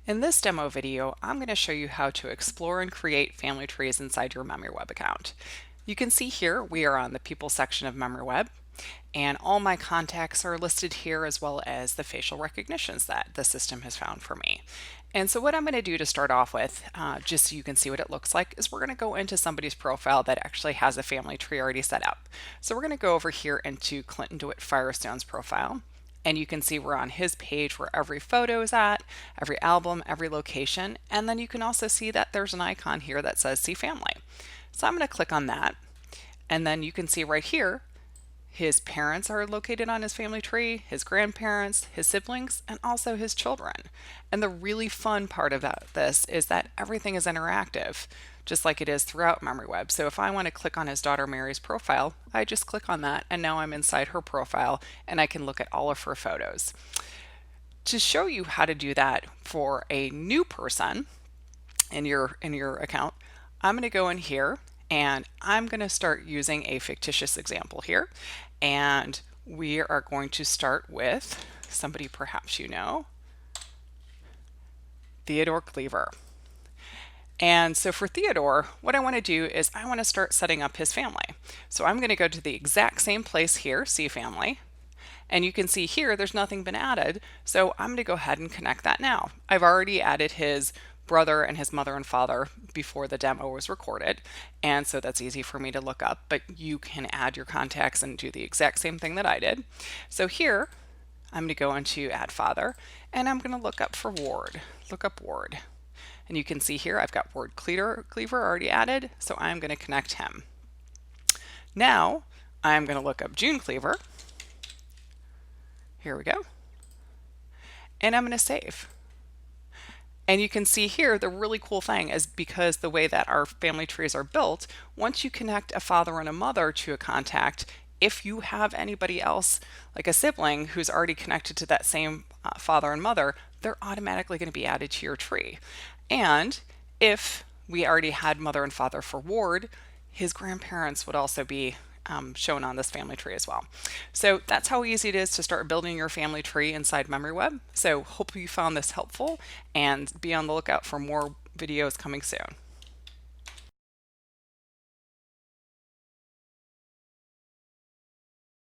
In this demo video, I'm going to show you how to explore and create family trees inside your MemoryWeb account. You can see here we are on the People section of MemoryWeb, and all my contacts are listed here as well as the facial recognitions that the system has found for me. And so what I'm going to do to start off with, just so you can see what it looks like, is we're going to go into somebody's profile that actually has a family tree already set up. So we're going to go over here into Clinton DeWitt Firestone's profile. And you can see we're on his page where every photo is at, every album, every location. And then you can also see that there's an icon here that says See Family. So I'm going to click on that. And then you can see right here, his parents are located on his family tree, his grandparents, his siblings, and also his children. And the really fun part about this is that everything is interactive, just like it is throughout MemoryWeb. So if I want to click on his daughter Mary's profile, I just click on that, and now I'm inside her profile, and I can look at all of her photos. To show you how to do that for a new person in your account, I'm going to go in here and I'm going to start using a fictitious example here, and we are going to start with somebody perhaps you know, Theodore Cleaver. And so for Theodore, what I want to do is I want to start setting up his family. So I'm going to go to the exact same place here, See Family, and you can see here there's nothing been added, so I'm going to go ahead and connect that now. I've already added his brother and his mother and father before the demo was recorded, and so that's easy for me to look up, but you can add your contacts and do the exact same thing that I did. So here I'm going to go into Add Father, and I'm going to look up for Ward. Look up Ward. And you can see here I've got Ward Cleaver already added, so I'm going to connect him. Now I'm going to look up June Cleaver. Here we go. And I'm going to save. And you can see here the really cool thing is because the way that our family trees are built, once you connect a father and a mother to a contact, if you have anybody else, like a sibling, who's already connected to that same father and mother, they're automatically going to be added to your tree. And if we already had mother and father for Ward, his grandparents would also be shown on this family tree as well. So that's how easy it is to start building your family tree inside MemoryWeb. So hope you found this helpful, and be on the lookout for more videos coming soon.